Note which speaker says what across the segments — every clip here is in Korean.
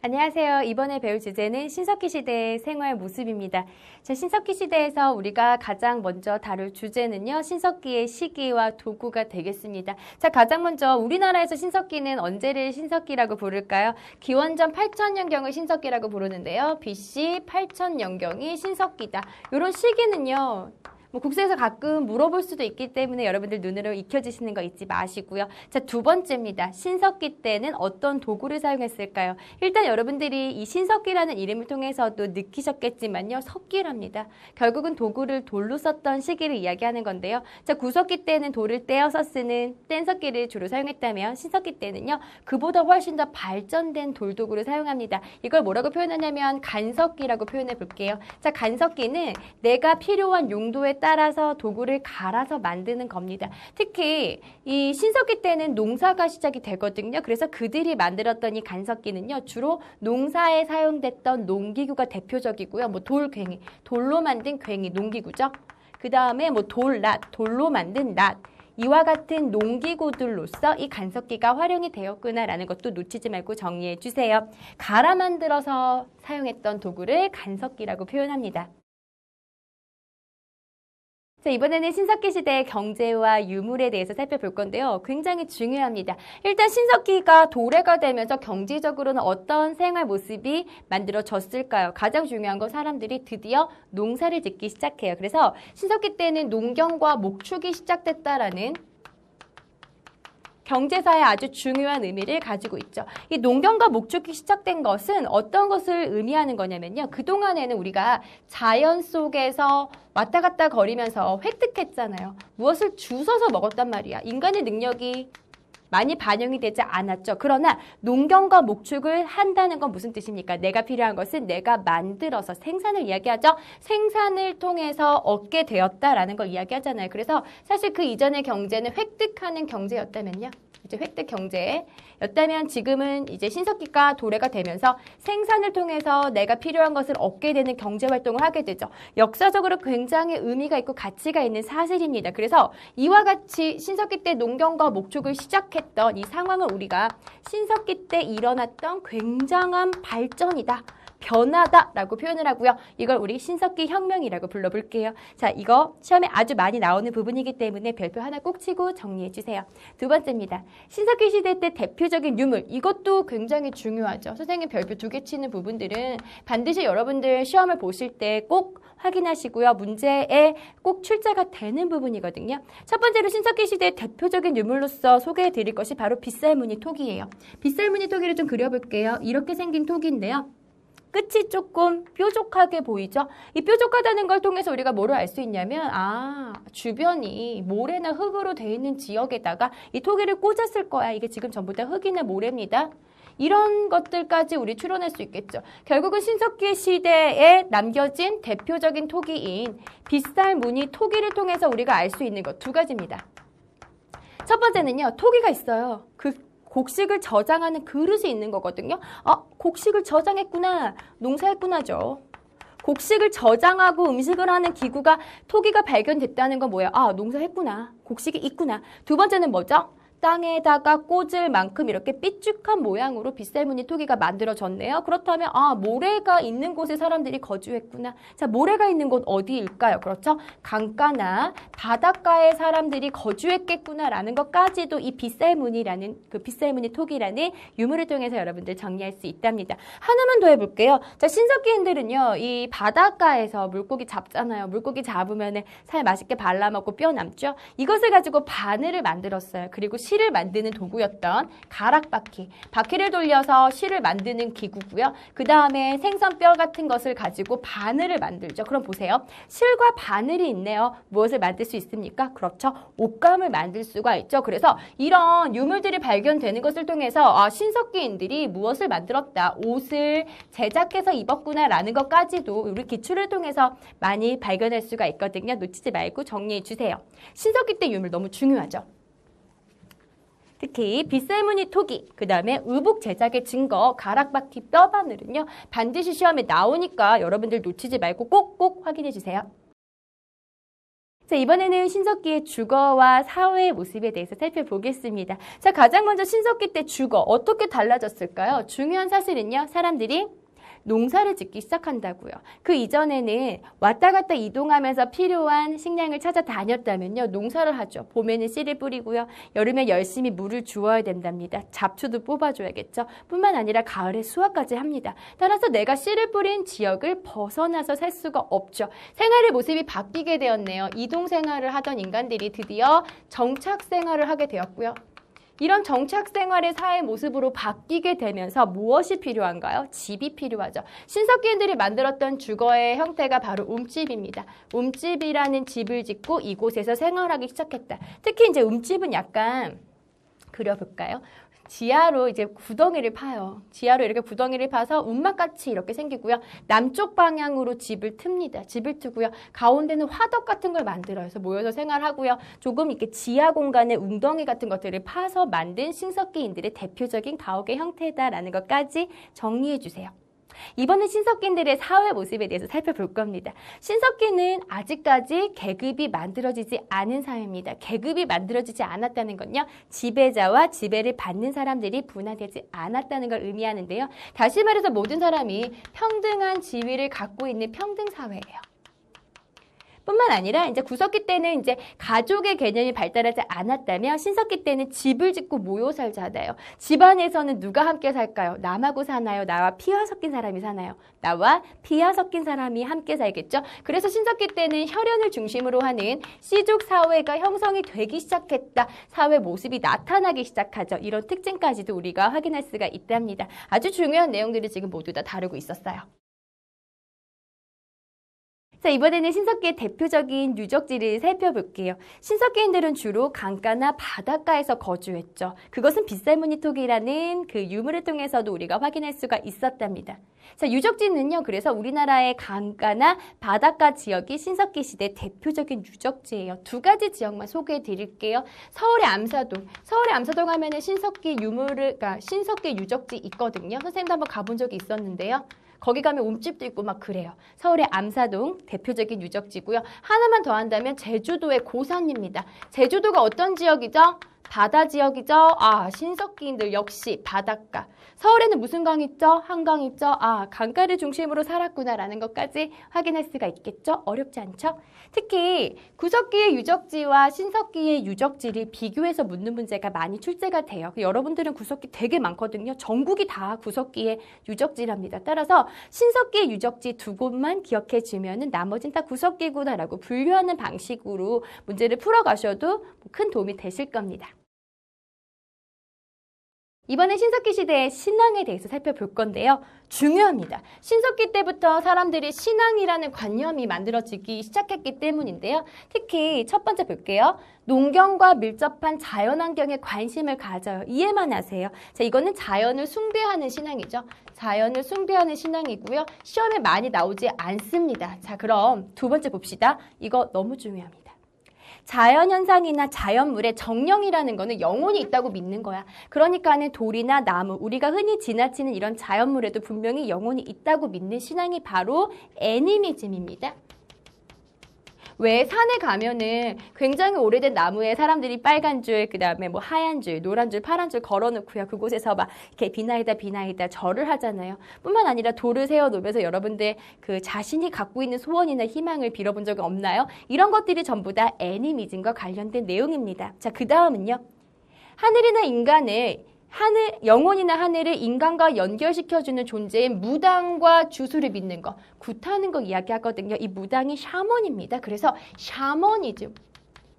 Speaker 1: 안녕하세요. 이번에 배울 주제는 신석기 시대의 생활 모습입니다. 자, 신석기 시대에서 우리가 가장 먼저 다룰 주제는요, 신석기의 시기와 도구가 되겠습니다. 자, 가장 먼저 우리나라에서 신석기는 언제를 신석기라고 부를까요? 기원전 8000년경을 신석기라고 부르는데요. BC 8000년경이 신석기다. 이런 시기는요, 국세에서 가끔 물어볼 수도 있기 때문에 여러분들 눈으로 익혀지시는 거 잊지 마시고요. 자, 두 번째입니다. 신석기 때는 어떤 도구를 사용했을까요? 일단 여러분들이 이 신석기라는 이름을 통해서도 느끼셨겠지만요. 석기랍니다. 결국은 도구를 돌로 썼던 시기를 이야기하는 건데요. 자, 구석기 때는 돌을 떼어서 쓰는 뗀석기를 주로 사용했다면 신석기 때는요. 그보다 훨씬 더 발전된 돌도구를 사용합니다. 이걸 뭐라고 표현하냐면 간석기라고 표현해 볼게요. 자, 간석기는 내가 필요한 용도에 따라서 도구를 갈아서 만드는 겁니다. 특히 이 신석기 때는 농사가 시작이 되거든요. 그래서 그들이 만들었던 이 간석기는요. 주로 농사에 사용됐던 농기구가 대표적이고요. 돌괭이, 돌로 만든 괭이, 농기구죠. 그 다음에 돌낫, 돌로 만든 낫. 이와 같은 농기구들로서 이 간석기가 활용이 되었구나라는 것도 놓치지 말고 정리해 주세요. 갈아 만들어서 사용했던 도구를 간석기라고 표현합니다. 자, 이번에는 신석기 시대의 경제와 유물에 대해서 살펴볼 건데요. 굉장히 중요합니다. 일단 신석기가 도래가 되면서 경제적으로는 어떤 생활 모습이 만들어졌을까요? 가장 중요한 건 사람들이 드디어 농사를 짓기 시작해요. 그래서 신석기 때는 농경과 목축이 시작됐다라는 경제사에 아주 중요한 의미를 가지고 있죠. 이 농경과 목축이 시작된 것은 어떤 것을 의미하는 거냐면요. 그동안에는 우리가 자연 속에서 왔다 갔다 거리면서 획득했잖아요. 무엇을 주워서 먹었단 말이야. 인간의 능력이 많이 반영이 되지 않았죠. 그러나 농경과 목축을 한다는 건 무슨 뜻입니까? 내가 필요한 것은 내가 만들어서 생산을 이야기하죠. 생산을 통해서 얻게 되었다라는 걸 이야기하잖아요. 그래서 사실 그 이전의 경제는 획득하는 경제였다면요. 이제 획득 경제였다면 지금은 이제 신석기가 도래가 되면서 생산을 통해서 내가 필요한 것을 얻게 되는 경제 활동을 하게 되죠. 역사적으로 굉장히 의미가 있고 가치가 있는 사실입니다. 그래서 이와 같이 신석기 때 농경과 목축을 시작했던 이 상황을 우리가 신석기 때 일어났던 굉장한 발전이다. 변화다라고 표현을 하고요. 이걸 우리 신석기 혁명이라고 불러볼게요. 자, 이거 시험에 아주 많이 나오는 부분이기 때문에 별표 하나 꼭 치고 정리해 주세요. 두 번째입니다. 신석기 시대 때 대표적인 유물, 이것도 굉장히 중요하죠. 선생님 별표 2개 치는 부분들은 반드시 여러분들 시험을 보실 때 꼭 확인하시고요. 문제에 꼭 출제가 되는 부분이거든요. 첫 번째로 신석기 시대의 대표적인 유물로서 소개해 드릴 것이 바로 빗살무늬 톡이에요. 빗살무늬 톡이를 좀 그려볼게요. 이렇게 생긴 톡인데요. 끝이 조금 뾰족하게 보이죠? 이 뾰족하다는 걸 통해서 우리가 뭐를 알 수 있냐면 주변이 모래나 흙으로 되어 있는 지역에다가 이 토기를 꽂았을 거야. 이게 지금 전부 다 흙이나 모래입니다. 이런 것들까지 우리 추론할 수 있겠죠. 결국은 신석기 시대에 남겨진 대표적인 토기인 빗살무늬 토기를 통해서 우리가 알 수 있는 것 2가지입니다. 첫 번째는요. 토기가 있어요. 곡식을 저장하는 그릇이 있는 거거든요. 곡식을 저장했구나. 농사했구나죠. 곡식을 저장하고 음식을 하는 기구가 토기가 발견됐다는 건 뭐예요? 농사했구나. 곡식이 있구나. 두 번째는 뭐죠? 땅에다가 꽂을 만큼 이렇게 삐죽한 모양으로 빗살무늬 토기가 만들어졌네요. 그렇다면 모래가 있는 곳에 사람들이 거주했구나. 자, 모래가 있는 곳 어디일까요? 그렇죠? 강가나 바닷가에 사람들이 거주했겠구나라는 것까지도 이 빗살무늬라는 빗살무늬 토기라는 유물을 통해서 여러분들 정리할 수 있답니다. 하나만 더 해볼게요. 자, 신석기인들은요, 이 바닷가에서 물고기 잡잖아요. 물고기 잡으면 살 맛있게 발라먹고 뼈 남죠. 이것을 가지고 바늘을 만들었어요. 그리고 실을 만드는 도구였던 가락바퀴, 바퀴를 돌려서 실을 만드는 기구고요. 그 다음에 생선뼈 같은 것을 가지고 바늘을 만들죠. 그럼 보세요. 실과 바늘이 있네요. 무엇을 만들 수 있습니까? 그렇죠. 옷감을 만들 수가 있죠. 그래서 이런 유물들이 발견되는 것을 통해서 신석기인들이 무엇을 만들었다, 옷을 제작해서 입었구나라는 것까지도 우리 기출을 통해서 많이 발견할 수가 있거든요. 놓치지 말고 정리해 주세요. 신석기 때 유물 너무 중요하죠. 특히 빗살무늬 토기, 그 다음에 의복 제작의 증거, 가락바퀴 뼈바늘은요. 반드시 시험에 나오니까 여러분들 놓치지 말고 꼭꼭 확인해 주세요. 자, 이번에는 신석기의 주거와 사회의 모습에 대해서 살펴보겠습니다. 자, 가장 먼저 신석기 때 주거 어떻게 달라졌을까요? 중요한 사실은요, 사람들이 농사를 짓기 시작한다고요. 그 이전에는 왔다 갔다 이동하면서 필요한 식량을 찾아 다녔다면요, 농사를 하죠. 봄에는 씨를 뿌리고요, 여름에 열심히 물을 주어야 된답니다. 잡초도 뽑아줘야겠죠. 뿐만 아니라 가을에 수확까지 합니다. 따라서 내가 씨를 뿌린 지역을 벗어나서 살 수가 없죠. 생활의 모습이 바뀌게 되었네요. 이동 생활을 하던 인간들이 드디어 정착 생활을 하게 되었고요. 이런 정착 생활의 사회 모습으로 바뀌게 되면서 무엇이 필요한가요? 집이 필요하죠. 신석기인들이 만들었던 주거의 형태가 바로 움집입니다. 움집이라는 집을 짓고 이곳에서 생활하기 시작했다. 특히 이제 움집은 약간 그려볼까요? 지하로 이제 구덩이를 파요. 지하로 이렇게 구덩이를 파서 움막같이 이렇게 생기고요. 남쪽 방향으로 집을 틉니다. 집을 트고요. 가운데는 화덕 같은 걸 만들어요. 그래서 모여서 생활하고요. 조금 이렇게 지하 공간에 웅덩이 같은 것들을 파서 만든 신석기인들의 대표적인 가옥의 형태다라는 것까지 정리해 주세요. 이번엔 신석기인들의 사회 모습에 대해서 살펴볼 겁니다. 신석기는 아직까지 계급이 만들어지지 않은 사회입니다. 계급이 만들어지지 않았다는 건요, 지배자와 지배를 받는 사람들이 분화되지 않았다는 걸 의미하는데요. 다시 말해서 모든 사람이 평등한 지위를 갖고 있는 평등사회예요. 뿐만 아니라 이제 구석기 때는 이제 가족의 개념이 발달하지 않았다면 신석기 때는 집을 짓고 모여 살잖아요. 집안에서는 누가 함께 살까요? 남하고 사나요? 나와 피와 섞인 사람이 사나요? 나와 피와 섞인 사람이 함께 살겠죠. 그래서 신석기 때는 혈연을 중심으로 하는 씨족 사회가 형성이 되기 시작했다. 사회 모습이 나타나기 시작하죠. 이런 특징까지도 우리가 확인할 수가 있답니다. 아주 중요한 내용들을 지금 모두 다 다루고 있었어요. 자, 이번에는 신석기의 대표적인 유적지를 살펴볼게요. 신석기인들은 주로 강가나 바닷가에서 거주했죠. 그것은 빗살무늬토기라는 그 유물을 통해서도 우리가 확인할 수가 있었답니다. 자, 유적지는요, 그래서 우리나라의 강가나 바닷가 지역이 신석기 시대 대표적인 유적지예요. 두 가지 지역만 소개해 드릴게요. 서울의 암사동. 서울의 암사동 하면은 신석기 그러니까 신석기 유적지 있거든요. 선생님도 한번 가본 적이 있었는데요. 거기 가면 움집도 있고 막 그래요. 서울의 암사동 대표적인 유적지고요. 하나만 더 한다면 제주도의 고산입니다. 제주도가 어떤 지역이죠? 바다 지역이죠. 아, 신석기인들 역시 바닷가. 서울에는 무슨 강 있죠? 한강 있죠? 아, 강가를 중심으로 살았구나라는 것까지 확인할 수가 있겠죠? 어렵지 않죠? 특히 구석기의 유적지와 신석기의 유적지를 비교해서 묻는 문제가 많이 출제가 돼요. 여러분들은 구석기 되게 많거든요. 전국이 다 구석기의 유적지랍니다. 따라서 신석기의 유적지 두 곳만 기억해 주면은 나머지는 다 구석기구나라고 분류하는 방식으로 문제를 풀어가셔도 큰 도움이 되실 겁니다. 이번에 신석기 시대의 신앙에 대해서 살펴볼 건데요. 중요합니다. 신석기 때부터 사람들이 신앙이라는 관념이 만들어지기 시작했기 때문인데요. 특히 첫 번째 볼게요. 농경과 밀접한 자연환경에 관심을 가져요. 이해만 하세요. 자, 이거는 자연을 숭배하는 신앙이죠. 자연을 숭배하는 신앙이고요. 시험에 많이 나오지 않습니다. 자, 그럼 두 번째 봅시다. 이거 너무 중요합니다. 자연현상이나 자연물의 정령이라는 거는 영혼이 있다고 믿는 거야. 그러니까는 돌이나 나무, 우리가 흔히 지나치는 이런 자연물에도 분명히 영혼이 있다고 믿는 신앙이 바로 애니미즘입니다. 왜 산에 가면은 굉장히 오래된 나무에 사람들이 빨간 줄, 그 다음에 뭐 하얀 줄, 노란 줄, 파란 줄 걸어놓고요. 그곳에서 막 이렇게 비나이다 절을 하잖아요. 뿐만 아니라 돌을 세워놓으면서 여러분들 그 자신이 갖고 있는 소원이나 희망을 빌어본 적이 없나요? 이런 것들이 전부 다 애니미즘과 관련된 내용입니다. 자, 그 다음은요. 하늘이나 인간을 영혼이나 하늘을 인간과 연결시켜주는 존재인 무당과 주술을 믿는 거, 굿하는 거 이야기하거든요. 이 무당이 샤먼입니다. 그래서 샤머니즘,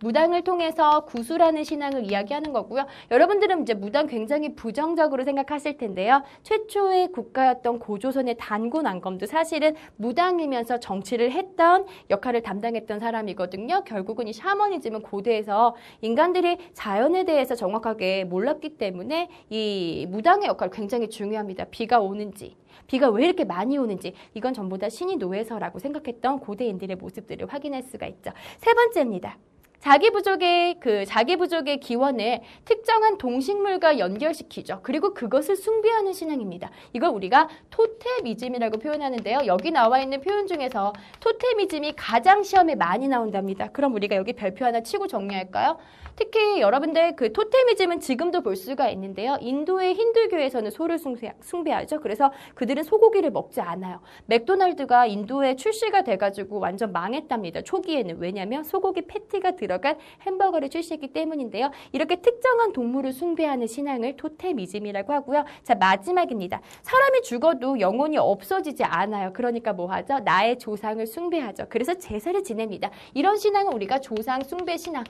Speaker 1: 무당을 통해서 구술하는 신앙을 이야기하는 거고요. 여러분들은 이제 무당 굉장히 부정적으로 생각하실 텐데요. 최초의 국가였던 고조선의 단군왕검도 사실은 무당이면서 정치를 했던 역할을 담당했던 사람이거든요. 결국은 이 샤머니즘은 고대에서 인간들이 자연에 대해서 정확하게 몰랐기 때문에 이 무당의 역할이 굉장히 중요합니다. 비가 오는지, 비가 왜 이렇게 많이 오는지, 이건 전부 다 신이 노예서라고 생각했던 고대인들의 모습들을 확인할 수가 있죠. 세 번째입니다. 자기 부족의 기원을 특정한 동식물과 연결시키죠. 그리고 그것을 숭배하는 신앙입니다. 이걸 우리가 토테미즘이라고 표현하는데요. 여기 나와 있는 표현 중에서 토테미즘이 가장 시험에 많이 나온답니다. 그럼 우리가 여기 별표 하나 치고 정리할까요? 특히 여러분들 그 토테미즘은 지금도 볼 수가 있는데요. 인도의 힌두교에서는 소를 숭배하죠. 그래서 그들은 소고기를 먹지 않아요. 맥도날드가 인도에 출시가 돼가지고 완전 망했답니다. 초기에는. 왜냐하면 소고기 패티가 들어간 햄버거를 출시했기 때문인데요. 이렇게 특정한 동물을 숭배하는 신앙을 토테미즘이라고 하고요. 자, 마지막입니다. 사람이 죽어도 영혼이 없어지지 않아요. 그러니까 뭐 하죠? 나의 조상을 숭배하죠. 그래서 제사를 지냅니다. 이런 신앙은 우리가 조상 숭배 신앙.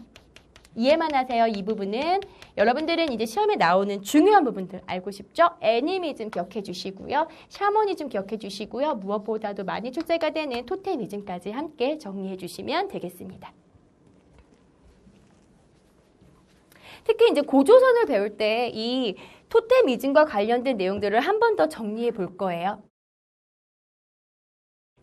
Speaker 1: 이해만 하세요. 이 부분은 여러분들은 이제 시험에 나오는 중요한 부분들 알고 싶죠? 애니미즘 기억해 주시고요. 샤머니즘 기억해 주시고요. 무엇보다도 많이 출제가 되는 토테미즘까지 함께 정리해 주시면 되겠습니다. 특히 이제 고조선을 배울 때 이 토테미즘과 관련된 내용들을 한 번 더 정리해 볼 거예요.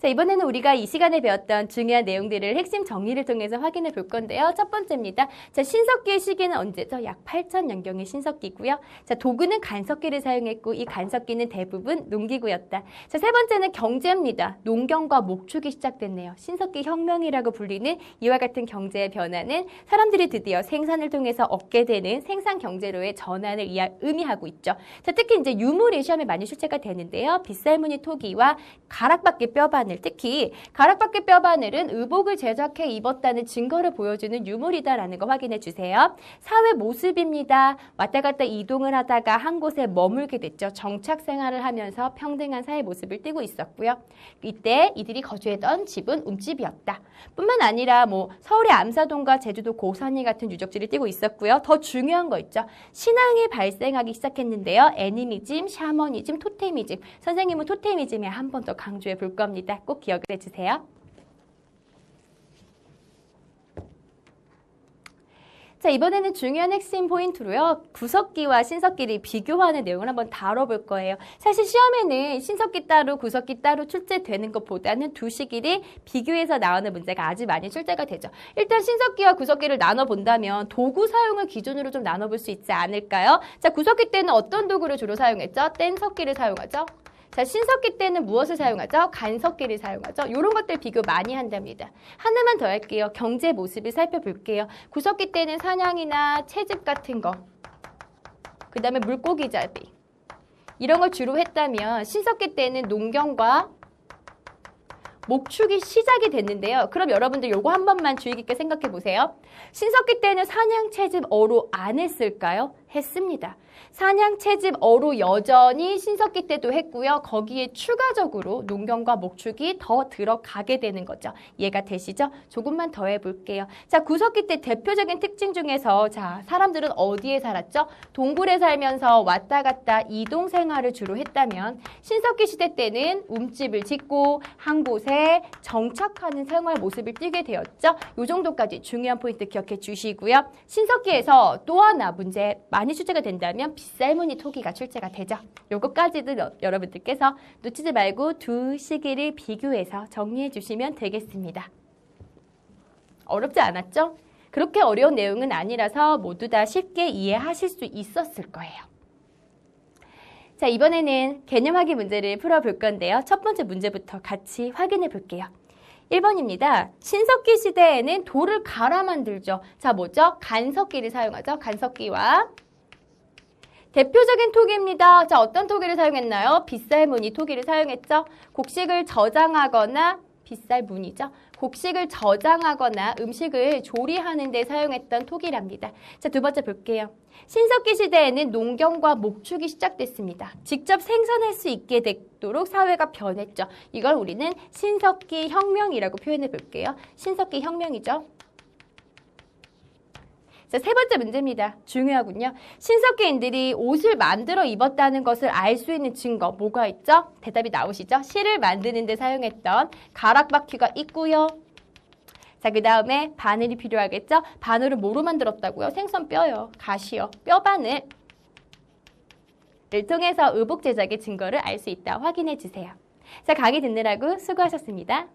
Speaker 1: 자, 이번에는 우리가 이 시간에 배웠던 중요한 내용들을 핵심 정리를 통해서 확인해 볼 건데요. 첫 번째입니다. 자, 신석기의 시기는 언제죠? 약 8,000년경의 신석기고요. 자, 도구는 간석기를 사용했고 이 간석기는 대부분 농기구였다. 자, 세 번째는 경제입니다. 농경과 목축이 시작됐네요. 신석기 혁명이라고 불리는 이와 같은 경제의 변화는 사람들이 드디어 생산을 통해서 얻게 되는 생산 경제로의 전환을 의미하고 있죠. 자, 특히 이제 유물이 시험에 많이 출제가 되는데요. 빗살무늬 토기와 가락바퀴 뼈바늘, 특히 가락바퀴 뼈바늘은 의복을 제작해 입었다는 증거를 보여주는 유물이다라는 거 확인해 주세요. 사회 모습입니다. 왔다 갔다 이동을 하다가 한 곳에 머물게 됐죠. 정착 생활을 하면서 평등한 사회 모습을 띠고 있었고요. 이때 이들이 거주했던 집은 움집이었다. 뿐만 아니라 뭐 서울의 암사동과 제주도 고산리 같은 유적지를 띠고 있었고요. 더 중요한 거 있죠. 신앙이 발생하기 시작했는데요. 애니미즘, 샤머니즘, 토테미즘. 선생님은 토테미즘에 한 번 더 강조해 볼 겁니다. 꼭 기억을 해주세요. 자, 이번에는 중요한 핵심 포인트로요. 구석기와 신석기를 비교하는 내용을 한번 다뤄볼 거예요. 사실 시험에는 신석기 따로 구석기 따로 출제되는 것보다는 두 시기를 비교해서 나오는 문제가 아주 많이 출제가 되죠. 일단 신석기와 구석기를 나눠본다면 도구 사용을 기준으로 좀 나눠볼 수 있지 않을까요? 자, 구석기 때는 어떤 도구를 주로 사용했죠? 뗀석기를 사용하죠. 자, 신석기 때는 무엇을 사용하죠? 간석기를 사용하죠. 이런 것들 비교 많이 한답니다. 하나만 더 할게요. 경제 모습을 살펴볼게요. 구석기 때는 사냥이나 채집 같은 거, 그 다음에 물고기 잡이 이런 걸 주로 했다면 신석기 때는 농경과 목축이 시작이 됐는데요. 그럼 여러분들 요거 한 번만 주의 깊게 생각해 보세요. 신석기 때는 사냥, 채집, 어로 안 했을까요? 했습니다. 사냥, 채집, 어로 여전히 신석기 때도 했고요. 거기에 추가적으로 농경과 목축이 더 들어가게 되는 거죠. 이해가 되시죠? 조금만 더 해볼게요. 자, 구석기 때 대표적인 특징 중에서 자, 사람들은 어디에 살았죠? 동굴에 살면서 왔다 갔다 이동 생활을 주로 했다면 신석기 시대 때는 움집을 짓고 한 곳에 정착하는 생활 모습을 띠게 되었죠. 이 정도까지 중요한 포인트 기억해 주시고요. 신석기에서 또 하나 문제 많이 출제가 된다면 빗살무늬 토기가 출제가 되죠. 요거까지도 여러분들께서 놓치지 말고 두 시기를 비교해서 정리해 주시면 되겠습니다. 어렵지 않았죠? 그렇게 어려운 내용은 아니라서 모두 다 쉽게 이해하실 수 있었을 거예요. 자, 이번에는 개념 확인 문제를 풀어볼 건데요. 첫 번째 문제부터 같이 확인해 볼게요. 1번입니다. 신석기 시대에는 돌을 갈아 만들죠. 자, 뭐죠? 간석기를 사용하죠. 간석기와 대표적인 토기입니다. 자, 어떤 토기를 사용했나요? 빗살무늬 토기를 사용했죠. 곡식을 저장하거나 빗살무늬죠. 곡식을 저장하거나 음식을 조리하는 데 사용했던 토기랍니다. 자, 두 번째 볼게요. 신석기 시대에는 농경과 목축이 시작됐습니다. 직접 생산할 수 있게 되도록 사회가 변했죠. 이걸 우리는 신석기 혁명이라고 표현해 볼게요. 신석기 혁명이죠. 자, 세 번째 문제입니다. 중요하군요. 신석기인들이 옷을 만들어 입었다는 것을 알 수 있는 증거 뭐가 있죠? 대답이 나오시죠? 실을 만드는 데 사용했던 가락바퀴가 있고요. 자, 그 다음에 바늘이 필요하겠죠? 바늘은 뭐로 만들었다고요? 생선뼈요. 가시요. 뼈바늘을 통해서 의복 제작의 증거를 알 수 있다. 확인해 주세요. 자, 강의 듣느라고 수고하셨습니다.